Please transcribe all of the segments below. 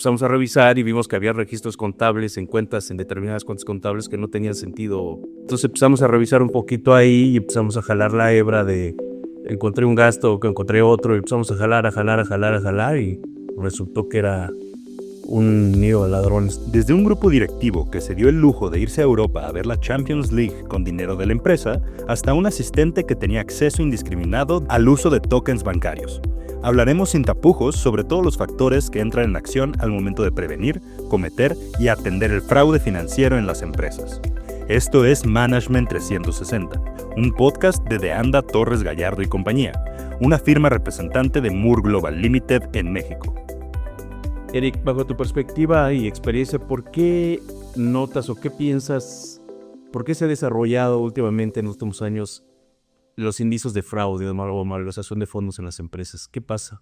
empezamos a revisar y vimos que había registros contables en cuentas, en determinadas cuentas contables que no tenían sentido. Entonces empezamos a revisar un poquito ahí y empezamos a jalar la hebra de encontré un gasto, que encontré otro, y empezamos a jalar y resultó que era un nido de ladrones. Desde un grupo directivo que se dio el lujo de irse a Europa a ver la Champions League con dinero de la empresa, hasta un asistente que tenía acceso indiscriminado al uso de tokens bancarios. Hablaremos sin tapujos sobre todos los factores que entran en acción al momento de prevenir, cometer y atender el fraude financiero en las empresas. Esto es Management 360, un podcast de Deanda Torres Gallardo y compañía, una firma representante de Moore Global Limited en México. Eric, bajo tu perspectiva y experiencia, ¿por qué notas o qué piensas, por qué se ha desarrollado últimamente en los últimos años los indicios de fraude o malversación de fondos en las empresas? ¿Qué pasa?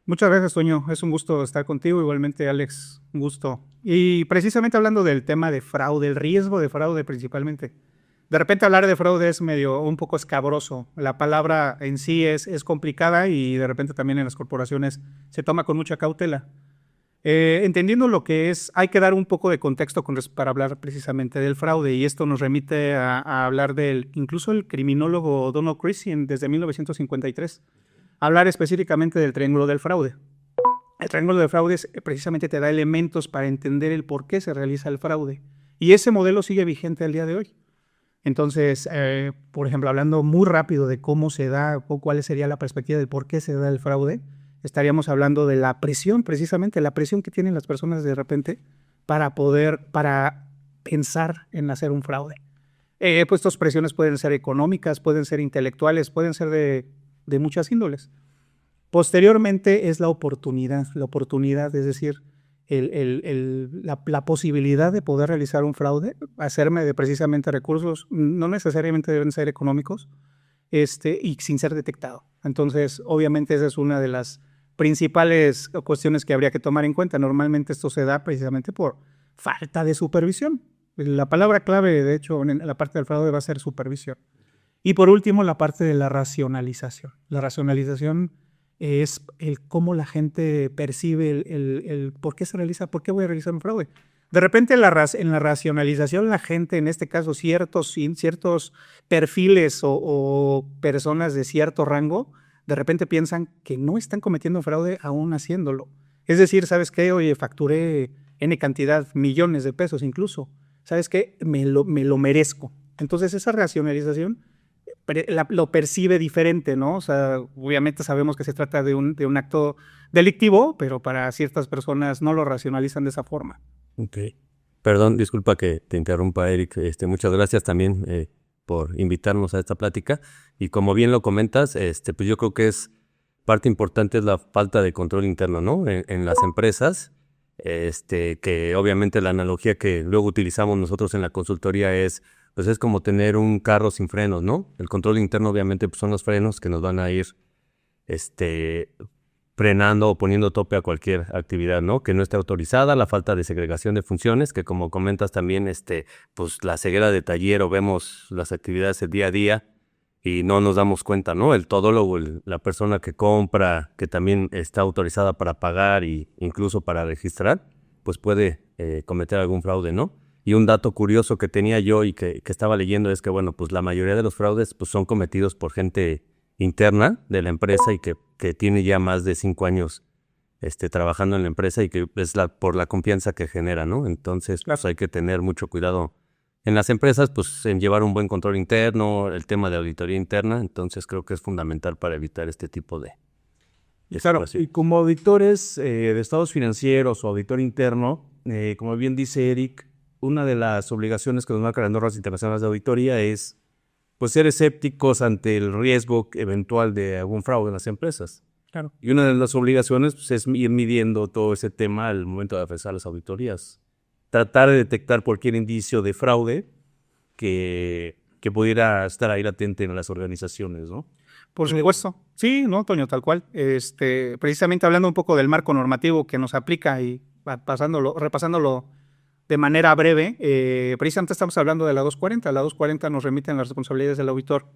Muchas gracias, Toño. Es un gusto estar contigo. Igualmente, Alex, un gusto. Y precisamente hablando del tema de fraude, el riesgo de fraude principalmente. De repente hablar de fraude es un poco escabroso. La palabra en sí es complicada y de repente también en las corporaciones se toma con mucha cautela. Entendiendo lo que es, hay que dar un poco de contexto para hablar precisamente del fraude, y esto nos remite a hablar incluso el criminólogo Donald Christian desde 1953, hablar específicamente del triángulo del fraude. El triángulo del fraude precisamente te da elementos para entender el por qué se realiza el fraude, y ese modelo sigue vigente al día de hoy. Entonces, por ejemplo, hablando muy rápido de cómo se da o cuál sería la perspectiva del por qué se da el fraude, estaríamos hablando de la presión, precisamente la presión que tienen las personas de repente para pensar en hacer un fraude. Pues estas presiones pueden ser económicas, pueden ser intelectuales, pueden ser de muchas índoles. Posteriormente es la oportunidad, es decir, la posibilidad de poder realizar un fraude, hacerme de precisamente recursos, no necesariamente deben ser económicos, y sin ser detectado. Entonces, obviamente esa es una de las principales cuestiones que habría que tomar en cuenta. Normalmente esto se da precisamente por falta de supervisión. La palabra clave, de hecho, en la parte del fraude va a ser supervisión. Y por último, la parte de la racionalización. La racionalización es cómo la gente percibe el por qué se realiza, por qué voy a realizar un fraude. De repente en la racionalización la gente, en este caso ciertos perfiles o personas de cierto rango, de repente piensan que no están cometiendo fraude aún haciéndolo. Es decir, ¿sabes qué? Oye, facturé N cantidad, millones de pesos incluso. ¿Sabes qué? Me lo merezco. Entonces esa racionalización lo percibe diferente, ¿no? O sea, obviamente sabemos que se trata de un acto delictivo, pero para ciertas personas no lo racionalizan de esa forma. Ok. Perdón, disculpa que te interrumpa, Eric. Muchas gracias también por invitarnos a esta plática. Y como bien lo comentas, pues yo creo que es parte importante es la falta de control interno, ¿no? En las empresas, que obviamente la analogía que luego utilizamos nosotros en la consultoría es como tener un carro sin frenos, ¿no? El control interno obviamente pues, son los frenos que nos van a ir frenando o poniendo tope a cualquier actividad, ¿no? Que no esté autorizada, la falta de segregación de funciones, que como comentas también, pues la ceguera de taller o vemos las actividades el día a día y no nos damos cuenta, ¿no? El todólogo, la persona que compra, que también está autorizada para pagar e incluso para registrar, pues puede cometer algún fraude, ¿no? Y un dato curioso que tenía yo y que estaba leyendo es que, bueno, pues la mayoría de los fraudes pues son cometidos por gente interna de la empresa y que tiene ya más de 5 años trabajando en la empresa y que es por la confianza que genera, ¿no? Entonces, pues hay que tener mucho cuidado en las empresas, pues en llevar un buen control interno, el tema de auditoría interna. Entonces, creo que es fundamental para evitar este tipo de Claro, y como auditores de estados financieros o auditor interno, como bien dice Eric, una de las obligaciones que nos marcan las normas internacionales de auditoría es pues ser escépticos ante el riesgo eventual de algún fraude en las empresas. Claro. Y una de las obligaciones pues, es ir midiendo todo ese tema al momento de realizar las auditorías. Tratar de detectar cualquier indicio de fraude que pudiera estar ahí latente en las organizaciones, ¿no? Por supuesto. Sí, ¿no, Toño? Tal cual. Precisamente hablando un poco del marco normativo que nos aplica y repasándolo de manera breve, precisamente estamos hablando de la 240. La 240 nos remite a las responsabilidades del auditor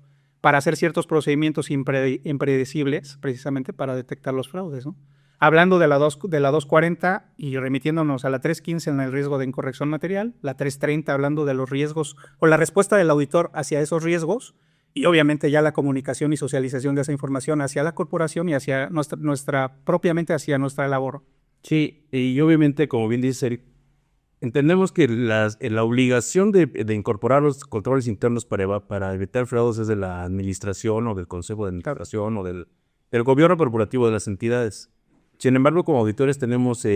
para hacer ciertos procedimientos impredecibles, precisamente para detectar los fraudes, ¿no? hablando de la 240 y remitiéndonos a la 315 en el riesgo de incorrección material, la 330 hablando de los riesgos o la respuesta del auditor hacia esos riesgos, y obviamente ya la comunicación y socialización de esa información hacia la corporación y hacia propiamente hacia nuestra labor. Sí, y obviamente, como bien dice Eric, entendemos que la obligación de incorporar los controles internos para evitar fraudes es de la administración o del consejo de administración o del gobierno corporativo de las entidades. Sin embargo, como auditores tenemos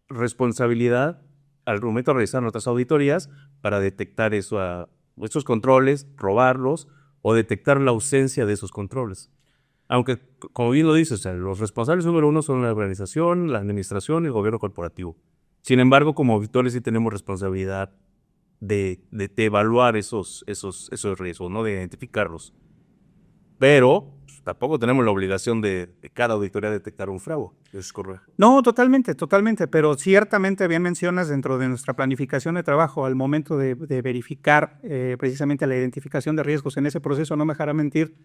responsabilidad al momento de realizar nuestras auditorías para detectar esos controles, robarlos o detectar la ausencia de esos controles. Aunque, como bien lo dices, o sea, los responsables número uno son la organización, la administración y el gobierno corporativo. Sin embargo, como auditores sí tenemos responsabilidad de evaluar esos riesgos, ¿no? De identificarlos. Pero pues, tampoco tenemos la obligación de cada auditoría detectar un fraude. Es correcto. No, totalmente, pero ciertamente bien mencionas dentro de nuestra planificación de trabajo al momento de verificar precisamente la identificación de riesgos en ese proceso, no me dejará mentir,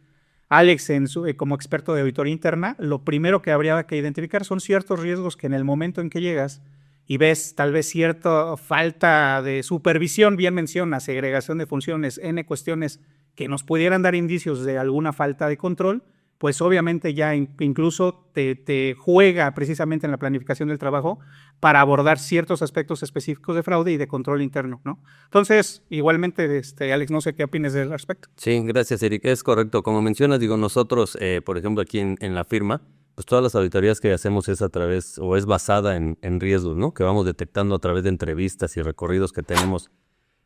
Alex, como experto de auditoría interna, lo primero que habría que identificar son ciertos riesgos que en el momento en que llegas y ves tal vez cierta falta de supervisión, bien menciona, segregación de funciones, N cuestiones que nos pudieran dar indicios de alguna falta de control, pues obviamente ya incluso te juega precisamente en la planificación del trabajo para abordar ciertos aspectos específicos de fraude y de control interno, ¿no? Entonces, igualmente, Alex, no sé qué opines del respecto. Sí, gracias, Eric. Es correcto. Como mencionas, digo, nosotros, por ejemplo, aquí en la firma, pues todas las auditorías que hacemos es a través, o es basada en riesgos, ¿no? Que vamos detectando a través de entrevistas y recorridos que tenemos,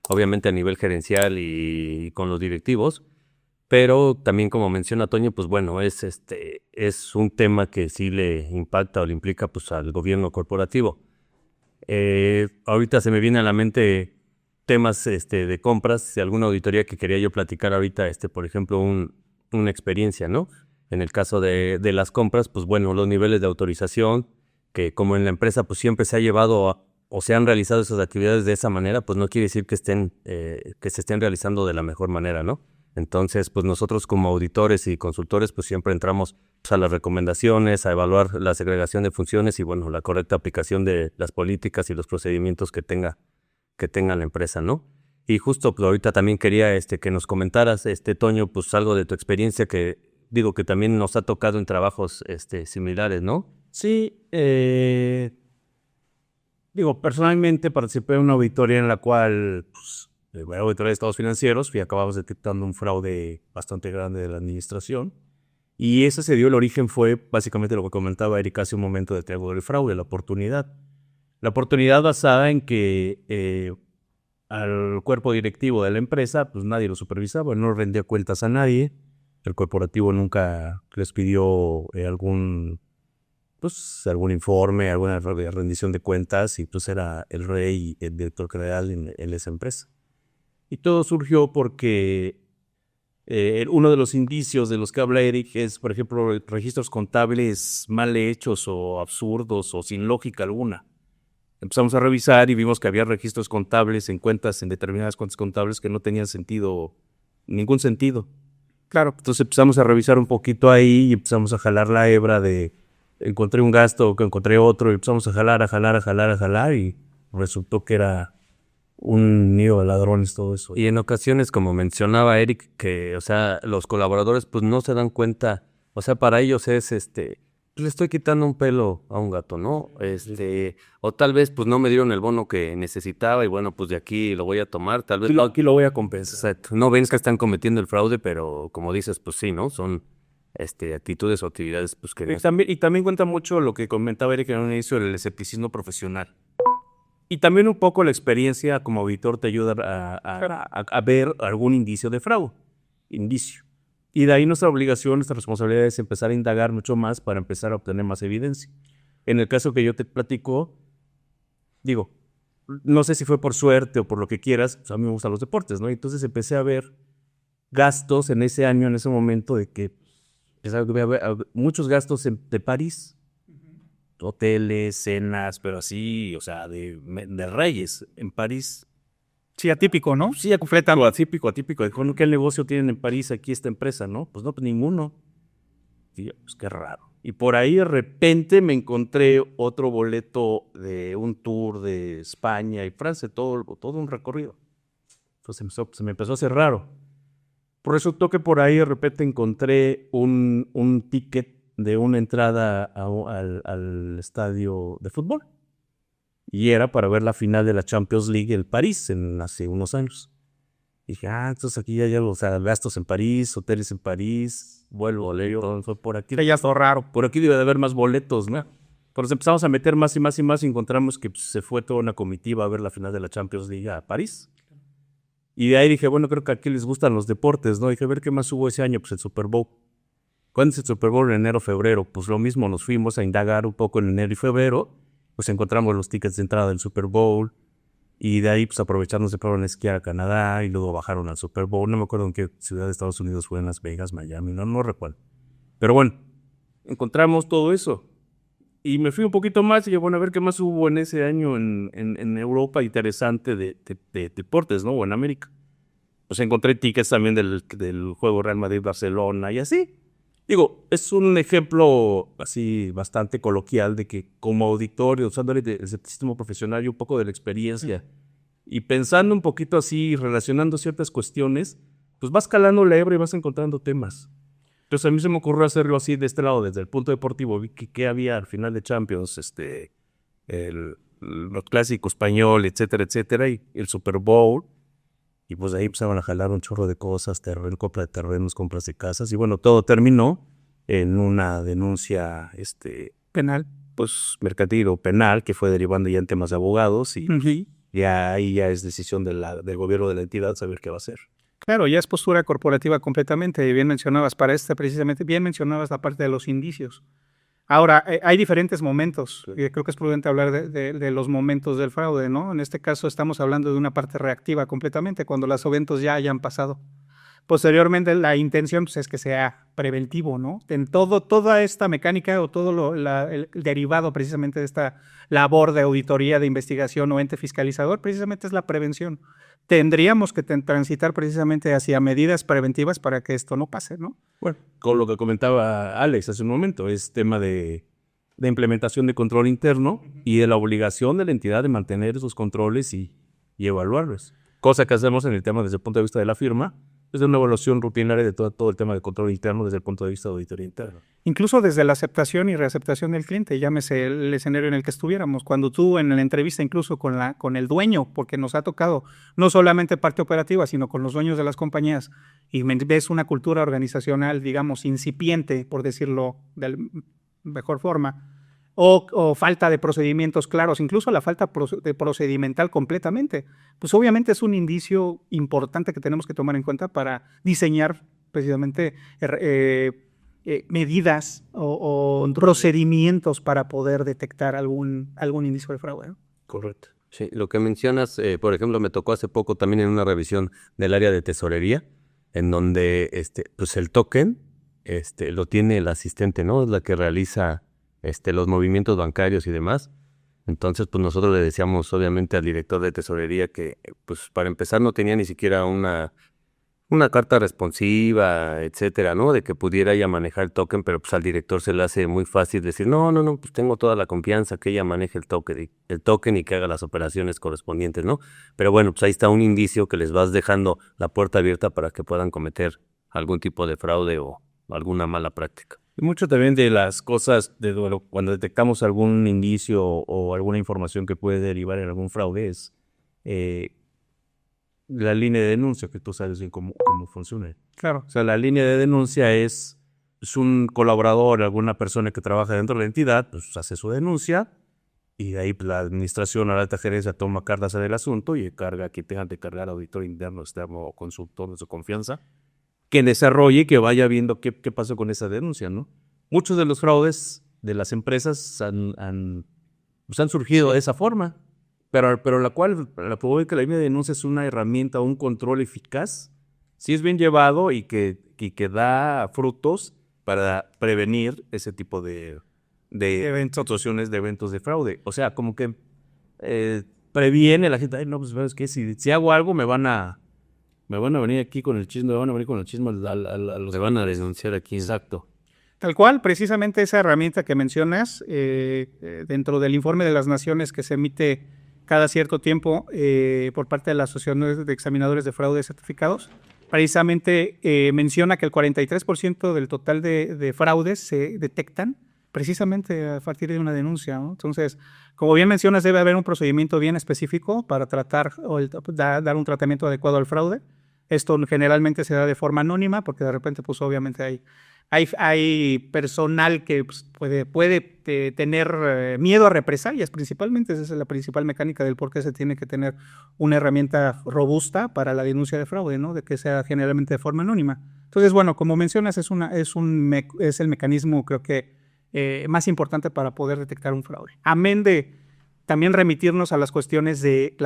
obviamente a nivel gerencial y con los directivos. Pero también, como menciona Toño, pues bueno, es un tema que sí le impacta o le implica pues al gobierno corporativo. Ahorita se me viene a la mente temas de compras, de alguna auditoría que quería yo platicar ahorita, por ejemplo, una experiencia, ¿no? En el caso de las compras, pues bueno, los niveles de autorización, que como en la empresa pues siempre se ha llevado o se han realizado esas actividades de esa manera, pues no quiere decir que se estén realizando de la mejor manera, ¿no? Entonces, pues nosotros como auditores y consultores, pues siempre entramos pues, a las recomendaciones, a evaluar la segregación de funciones y, bueno, la correcta aplicación de las políticas y los procedimientos que tenga la empresa, ¿no? Y justo pues, ahorita también quería que nos comentaras, Toño, pues algo de tu experiencia que digo que también nos ha tocado en trabajos similares, ¿no? Sí, personalmente participé en una auditoría en la cual, auditoría de estados financieros, y acabamos detectando un fraude bastante grande de la administración. Y ese se dio, el origen fue básicamente lo que comentaba Eric hace un momento de triángulo del fraude, la oportunidad. La oportunidad basada en que al cuerpo directivo de la empresa, pues nadie lo supervisaba, no rendía cuentas a nadie. El corporativo nunca les pidió algún informe, alguna rendición de cuentas, y pues era el rey, el director general en esa empresa. Y todo surgió porque uno de los indicios de los que habla Eric es, por ejemplo, registros contables mal hechos o absurdos o sin lógica alguna. Empezamos a revisar y vimos que había registros contables en determinadas cuentas contables que no tenían ningún sentido. Claro. Entonces empezamos a revisar un poquito ahí y empezamos a jalar la hebra de encontré un gasto, que encontré otro, y empezamos a jalar y resultó que era un nido de ladrones todo eso. Y en ocasiones, como mencionaba Eric, que, o sea, los colaboradores pues no se dan cuenta, o sea, para ellos es, le estoy quitando un pelo a un gato, ¿no? O tal vez pues no me dieron el bono que necesitaba y bueno, pues de aquí lo voy a tomar, tal vez. Aquí lo voy a compensar. Exacto. No ven que están cometiendo el fraude, pero como dices, pues sí, ¿no? Son actitudes o actividades pues que... Y también cuenta mucho lo que comentaba Eric en un inicio, el escepticismo profesional. Y también un poco la experiencia como auditor te ayuda a ver algún indicio de fraude. Y de ahí nuestra obligación, nuestra responsabilidad es empezar a indagar mucho más para empezar a obtener más evidencia. En el caso que yo te platico, no sé si fue por suerte o por lo que quieras, pues a mí me gustan los deportes, ¿no? Entonces empecé a ver gastos en ese año, en ese momento, de que empecé a ver muchos gastos de París. Hoteles, cenas, pero así, o sea, de reyes en París. Sí, atípico, ¿no? Sí, completamente atípico. ¿Qué negocio tienen en París aquí esta empresa, no? Pues no, pues ninguno. Y yo, pues qué raro. Y por ahí de repente me encontré otro boleto de un tour de España y Francia, todo un recorrido. Entonces se me empezó a hacer raro. Por eso que por ahí de repente encontré un ticket de una entrada al estadio de fútbol. Y era para ver la final de la Champions League en París hace unos años. Y dije, entonces aquí ya llevo, o sea, gastos en París, hoteles en París, vuelo, todo fue por aquí. Ya está raro. Por aquí debe de haber más boletos, ¿no? Pero nos empezamos a meter más y más y más y encontramos que se fue toda una comitiva a ver la final de la Champions League a París. Y de ahí dije, bueno, creo que aquí les gustan los deportes, ¿no? Dije, a ver qué más hubo ese año, pues el Super Bowl. ¿Cuándo es el Super Bowl? En enero, febrero. Pues lo mismo, nos fuimos a indagar un poco en enero y febrero, pues encontramos los tickets de entrada del Super Bowl. Y de ahí, pues aprovechando, se fueron a esquiar a Canadá y luego bajaron al Super Bowl. No me acuerdo en qué ciudad de Estados Unidos fue, en Las Vegas, Miami, no recuerdo. Pero bueno, encontramos todo eso. Y me fui un poquito más y dije, bueno, a ver qué más hubo en ese año en Europa interesante de deportes, ¿no? O en América. Pues encontré tickets también del juego Real Madrid-Barcelona y así. Digo, es un ejemplo así bastante coloquial de que como auditorio, usando el escepticismo profesional y un poco de la experiencia, y pensando un poquito así, relacionando ciertas cuestiones, pues vas calando la hebra y vas encontrando temas. Entonces a mí se me ocurrió hacerlo así de este lado, desde el punto deportivo. Vi que había al final de Champions, los clásicos español, etcétera, y el Super Bowl. Y pues ahí empezaron a jalar un chorro de cosas, compra de terrenos, compras de casas. Y bueno, todo terminó en una denuncia Penal. pues mercantil o penal, que fue derivando ya en temas de abogados. Y ya ahí ya es decisión del gobierno de la entidad saber qué va a hacer. Claro, ya es postura corporativa completamente. Y bien mencionabas, precisamente, bien mencionabas la parte de los indicios. Ahora, hay diferentes momentos, y creo que es prudente hablar de los momentos del fraude, ¿no? En este caso estamos hablando de una parte reactiva completamente, cuando los eventos ya hayan pasado. Posteriormente, la intención pues, es que sea preventivo, ¿no? En toda esta mecánica o todo el derivado precisamente de esta labor de auditoría, de investigación o ente fiscalizador, precisamente es la prevención. Tendríamos que transitar precisamente hacia medidas preventivas para que esto no pase, ¿no? Bueno, con lo que comentaba Alex hace un momento, es tema de implementación de control interno y de la obligación de la entidad de mantener esos controles y evaluarlos. Cosa que hacemos en el tema desde el punto de vista de la firma, desde una evaluación rutinaria de todo el tema de control interno desde el punto de vista de auditoría interna. Incluso desde la aceptación y reaceptación del cliente, llámese el escenario en el que estuviéramos. Cuando tú en la entrevista incluso con el dueño, porque nos ha tocado no solamente parte operativa, sino con los dueños de las compañías, y ves una cultura organizacional, digamos, incipiente, por decirlo de mejor forma, o falta de procedimientos claros, incluso la falta de procedimental completamente, pues obviamente es un indicio importante que tenemos que tomar en cuenta para diseñar precisamente medidas o procedimientos para poder detectar algún indicio de fraude, ¿no? Correcto. Sí, lo que mencionas, por ejemplo, me tocó hace poco también en una revisión del área de tesorería, en donde pues el token lo tiene el asistente, ¿no? Es la que realiza los movimientos bancarios y demás. Entonces, pues nosotros le decíamos obviamente al director de tesorería que, pues para empezar no tenía ni siquiera una carta responsiva, etcétera, ¿no? De que pudiera ella manejar el token, pero pues al director se le hace muy fácil decir, no, pues tengo toda la confianza que ella maneje el token y que haga las operaciones correspondientes, ¿no? Pero bueno, pues ahí está un indicio que les vas dejando la puerta abierta para que puedan cometer algún tipo de fraude o alguna mala práctica. Y mucho también de las cosas, cuando detectamos algún indicio o alguna información que puede derivar en algún fraude, es la línea de denuncia, que tú sabes bien cómo funciona. Claro. O sea, la línea de denuncia es un colaborador, alguna persona que trabaja dentro de la entidad, pues hace su denuncia y de ahí pues, la administración o la alta gerencia toma cartas del asunto y encarga que tengan de cargar auditor interno, externo o consultor de su confianza, que desarrolle y que vaya viendo qué pasó con esa denuncia, ¿no? Muchos de los fraudes de las empresas han surgido de esa forma, pero la probabilidad que la línea de denuncia es una herramienta, un control eficaz, si es bien llevado y que da frutos para prevenir ese tipo de situaciones, de eventos de fraude. O sea, como que previene a la gente, no, pues es que si hago algo me van a venir aquí con el chisme, me van a venir con el chisme a los... Se van a denunciar aquí. Exacto. Tal cual, precisamente esa herramienta que mencionas, dentro del informe de las Naciones que se emite cada cierto tiempo por parte de la Asociación de Examinadores de Fraude Certificados, precisamente menciona que el 43% del total de fraudes se detectan precisamente a partir de una denuncia, ¿no? Entonces, como bien mencionas, debe haber un procedimiento bien específico para tratar o dar un tratamiento adecuado al fraude. Esto generalmente se da de forma anónima porque de repente, pues obviamente hay personal que pues, puede tener miedo a represalias, principalmente. Esa es la principal mecánica del por qué se tiene que tener una herramienta robusta para la denuncia de fraude, ¿no? De que sea generalmente de forma anónima. Entonces, bueno, como mencionas, es el mecanismo, creo que, más importante para poder detectar un fraude. Amén de también remitirnos a las cuestiones de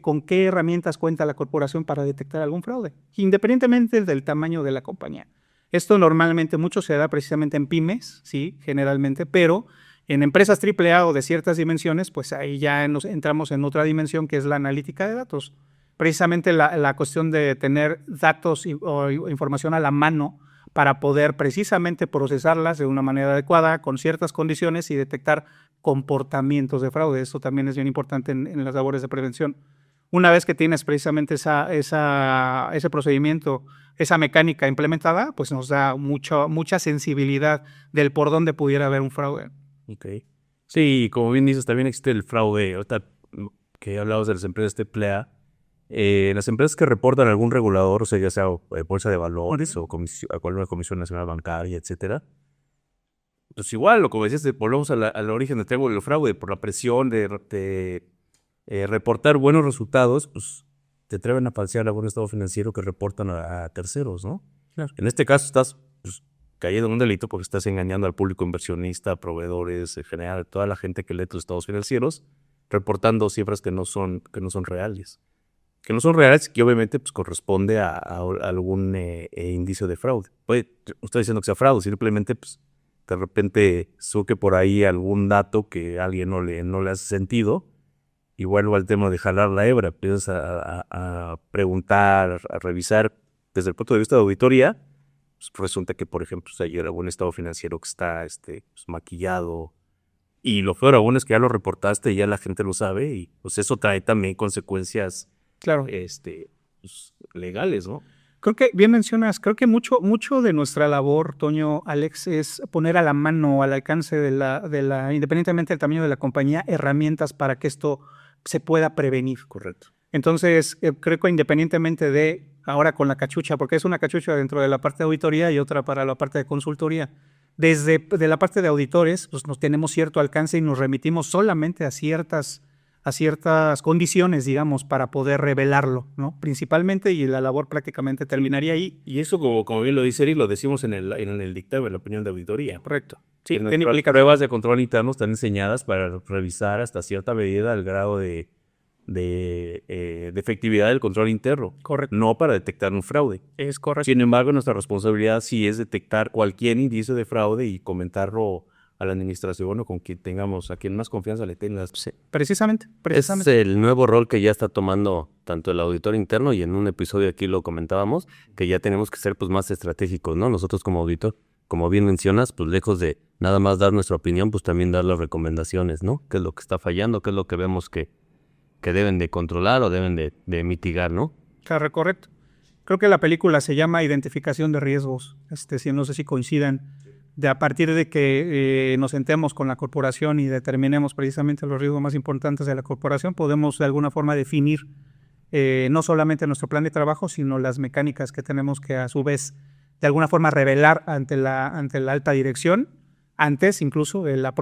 con qué herramientas cuenta la corporación para detectar algún fraude, independientemente del tamaño de la compañía. Esto normalmente mucho se da precisamente en pymes, sí, generalmente, pero en empresas AAA o de ciertas dimensiones, pues ahí ya entramos en otra dimensión que es la analítica de datos. Precisamente la cuestión de tener datos o información a la mano para poder precisamente procesarlas de una manera adecuada, con ciertas condiciones y detectar comportamientos de fraude. Eso también es bien importante en las labores de prevención. Una vez que tienes precisamente ese procedimiento, esa mecánica implementada, pues nos da mucha sensibilidad del por dónde pudiera haber un fraude. Ok. Sí, como bien dices, también existe el fraude. Ahorita que hablamos de las empresas AAA, las empresas que reportan a algún regulador, o sea, ya sea bolsa de valores o alguna comisión nacional bancaria, etcétera, pues igual, como decías, volvemos al origen del triángulo del fraude, por la presión de reportar buenos resultados, pues te atreven a falsear algún estado financiero que reportan a terceros, ¿no? Claro. En este caso estás pues, cayendo en un delito porque estás engañando al público inversionista, a proveedores, en general, toda la gente que lee tus estados financieros, reportando cifras que no son reales. Que no son reales y que obviamente pues, corresponde a algún indicio de fraude. No estoy diciendo que sea fraude, simplemente pues, de repente surge por ahí algún dato que a alguien no le hace sentido y vuelvo al tema de jalar la hebra. Empiezas a preguntar, a revisar desde el punto de vista de auditoría. Pues resulta que, por ejemplo, hay algún estado financiero que está pues, maquillado. Y lo peor aún es que ya lo reportaste y ya la gente lo sabe. Y pues eso trae también consecuencias Claro. Pues, legales, ¿no? Creo que bien mencionas, creo que mucho de nuestra labor, Toño, Alex, es poner a la mano, al alcance independientemente del tamaño de la compañía, herramientas para que esto se pueda prevenir. Correcto. Entonces, creo que independientemente de ahora con la cachucha, porque es una cachucha dentro de la parte de auditoría y otra para la parte de consultoría, de la parte de auditores, pues nos tenemos cierto alcance y nos remitimos solamente a ciertas condiciones, digamos, para poder revelarlo, ¿no? Principalmente, y la labor prácticamente terminaría ahí. Y eso, como bien lo dice Eric, lo decimos en el dictamen, la opinión de auditoría. Correcto. Sí, las pruebas de control interno están enseñadas para revisar hasta cierta medida el grado de efectividad del control interno. Correcto. No para detectar un fraude. Es correcto. Sin embargo, nuestra responsabilidad sí es detectar cualquier indicio de fraude y comentarlo a la administración o con quien tengamos, a quien más confianza le tengas. Sí, precisamente. Es el nuevo rol que ya está tomando tanto el auditor interno, y en un episodio aquí lo comentábamos, que ya tenemos que ser pues más estratégicos, ¿no? Nosotros como auditor, como bien mencionas, pues lejos de nada más dar nuestra opinión, pues también dar las recomendaciones, ¿no? ¿Qué es lo que está fallando? ¿Qué es lo que vemos que deben de controlar o deben de mitigar, ¿no? Claro, correcto. Creo que la película se llama Identificación de Riesgos. No sé si coincidan. A partir de que nos sentemos con la corporación y determinemos precisamente los riesgos más importantes de la corporación, podemos de alguna forma definir no solamente nuestro plan de trabajo, sino las mecánicas que tenemos que a su vez de alguna forma revelar ante la alta dirección, antes incluso de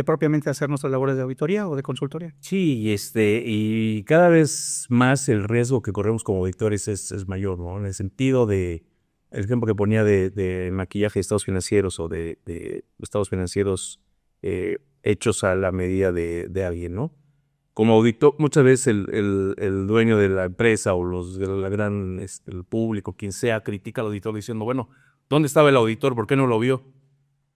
propiamente hacer nuestras labores de auditoría o de consultoría. Sí, y cada vez más el riesgo que corremos como auditores es mayor, ¿no? En el sentido de el ejemplo que ponía de maquillaje de estados financieros o de estados financieros hechos a la medida de alguien, ¿no? Como auditor, muchas veces el dueño de la empresa o los de la gran, el público, quien sea, critica al auditor diciendo, bueno, ¿dónde estaba el auditor? ¿Por qué no lo vio?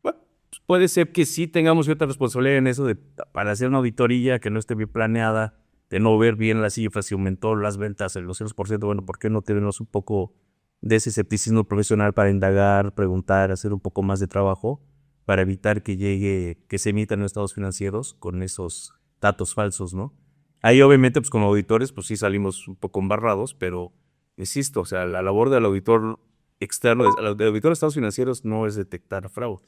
Bueno, pues puede ser que sí tengamos cierta responsabilidad en eso para hacer una auditoría que no esté bien planeada, de no ver bien las cifras, si aumentó las ventas en los 0%, bueno, ¿por qué no tenemos un poco de ese escepticismo profesional para indagar, preguntar, hacer un poco más de trabajo para evitar que se emitan los estados financieros con esos datos falsos, ¿no? Ahí obviamente pues como auditores pues sí salimos un poco embarrados, pero insisto, o sea, la labor del auditor externo, del auditor de estados financieros no es detectar fraude.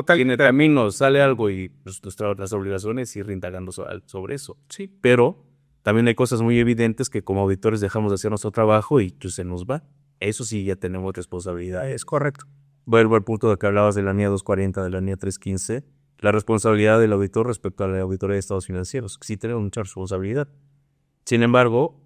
Tiene camino, sale algo y pues, nuestras obligaciones es ir indagando sobre eso. Sí. Pero también hay cosas muy evidentes que como auditores dejamos de hacer nuestro trabajo y pues, se nos va. Eso sí ya tenemos responsabilidad. Es correcto. Vuelvo al punto de que hablabas de la NIA 240, de la NIA 315, la responsabilidad del auditor respecto a la auditoría de estados financieros. Sí tenemos mucha responsabilidad. Sin embargo,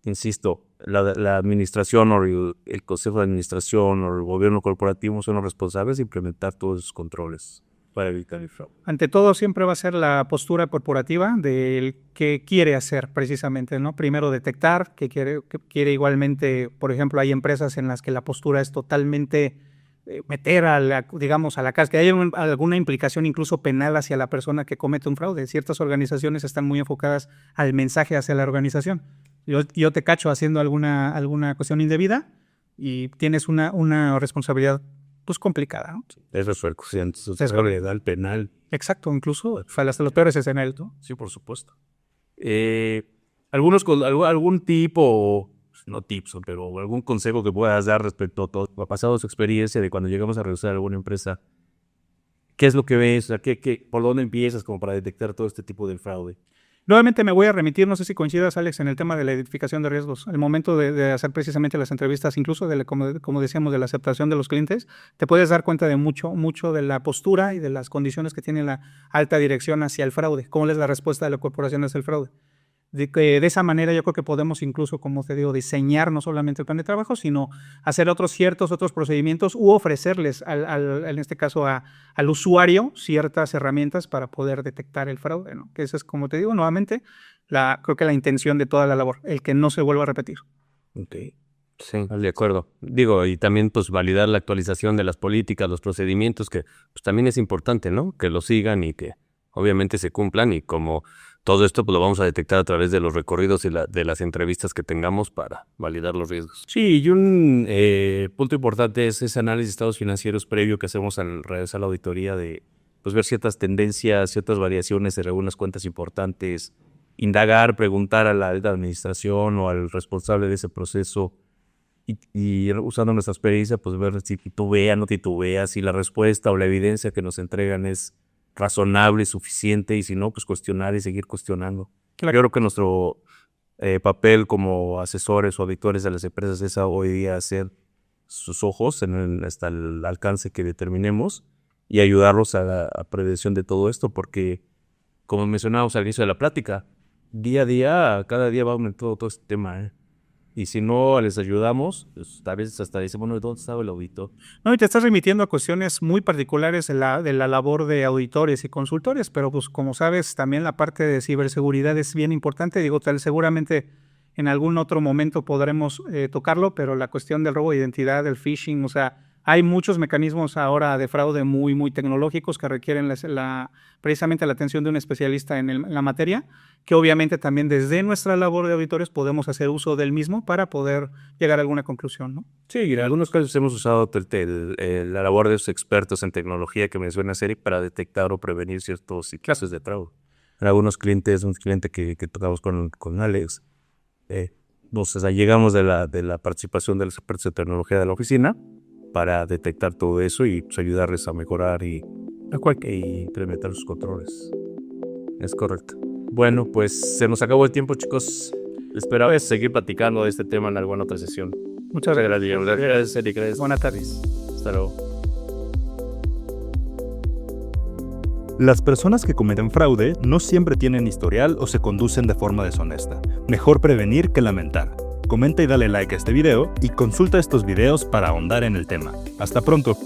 insisto, la administración o el consejo de administración o el gobierno corporativo son los responsables de implementar todos esos controles para evitar el fraude. Ante todo siempre va a ser la postura corporativa del que quiere hacer precisamente, ¿no? Primero detectar, que quiere igualmente, por ejemplo, hay empresas en las que la postura es totalmente meter a la cárcel, que haya alguna implicación incluso penal hacia la persona que comete un fraude. Ciertas organizaciones están muy enfocadas al mensaje hacia la organización. Yo te cacho haciendo alguna cuestión indebida y tienes una responsabilidad pues complicada, ¿no? Es repercusión legal, penal. Exacto, incluso hasta los peores escenarios, ¿no? Sí, por supuesto. Algún tipo, no tips, pero algún consejo que puedas dar respecto a todo, ha pasado su experiencia de cuando llegamos a revisar alguna empresa, ¿qué es lo que ves? O sea, ¿por dónde empiezas como para detectar todo este tipo de fraude? Nuevamente me voy a remitir, no sé si coincidas, Alex, en el tema de la identificación de riesgos. Al momento de hacer precisamente las entrevistas, incluso como decíamos, de la aceptación de los clientes, te puedes dar cuenta de mucho de la postura y de las condiciones que tiene la alta dirección hacia el fraude. ¿Cómo es la respuesta de la corporación hacia el fraude? De esa manera yo creo que podemos incluso, como te digo, diseñar no solamente el plan de trabajo, sino hacer otros procedimientos u ofrecerles, en este caso, al usuario ciertas herramientas para poder detectar el fraude, ¿no? Que esa es, como te digo, nuevamente, creo que la intención de toda la labor, el que no se vuelva a repetir. Ok. Sí, de acuerdo. Digo, y también pues validar la actualización de las políticas, los procedimientos, que pues también es importante, ¿no? Que lo sigan y que obviamente se cumplan, y como todo esto pues lo vamos a detectar a través de los recorridos y de las entrevistas que tengamos para validar los riesgos. Sí, y un punto importante es ese análisis de estados financieros previo que hacemos al realizar la auditoría, de pues ver ciertas tendencias, ciertas variaciones de algunas cuentas importantes, indagar, preguntar a la alta administración o al responsable de ese proceso y usando nuestra experiencia, pues ver si titubea, no titubea, si la respuesta o la evidencia que nos entregan es razonable, suficiente, y si no, pues cuestionar y seguir cuestionando. Claro. Yo creo que nuestro papel como asesores o auditores de las empresas es hoy día hacer sus ojos hasta el alcance que determinemos y ayudarlos a la prevención de todo esto, porque como mencionábamos al inicio de la plática, día a día, cada día va aumentando todo este tema, Y si no les ayudamos, pues, a veces hasta dicen, bueno, ¿dónde estaba el auditor? No, y te estás remitiendo a cuestiones muy particulares de la labor de auditores y consultores, pero pues como sabes, también la parte de ciberseguridad es bien importante. Digo, seguramente en algún otro momento podremos tocarlo, pero la cuestión del robo de identidad, del phishing, o sea, hay muchos mecanismos ahora de fraude muy tecnológicos que requieren precisamente la atención de un especialista en la materia, que obviamente también desde nuestra labor de auditores podemos hacer uso del mismo para poder llegar a alguna conclusión, ¿no? Sí, en algunos casos hemos usado la labor de los expertos en tecnología que mencionas, Eric, para detectar o prevenir ciertos casos de fraude. En algunos clientes, un cliente que tocamos con Alex, llegamos de la participación de los expertos de tecnología de la oficina para detectar todo eso y pues, ayudarles a mejorar y implementar sus controles. Es correcto. Bueno, pues se nos acabó el tiempo, chicos. Esperaba seguir platicando de este tema en alguna otra sesión. Muchas gracias. Gracias, Eric. Gracias. Buenas tardes. Hasta luego. Las personas que cometen fraude no siempre tienen historial o se conducen de forma deshonesta. Mejor prevenir que lamentar. Comenta y dale like a este video y consulta estos videos para ahondar en el tema. Hasta pronto.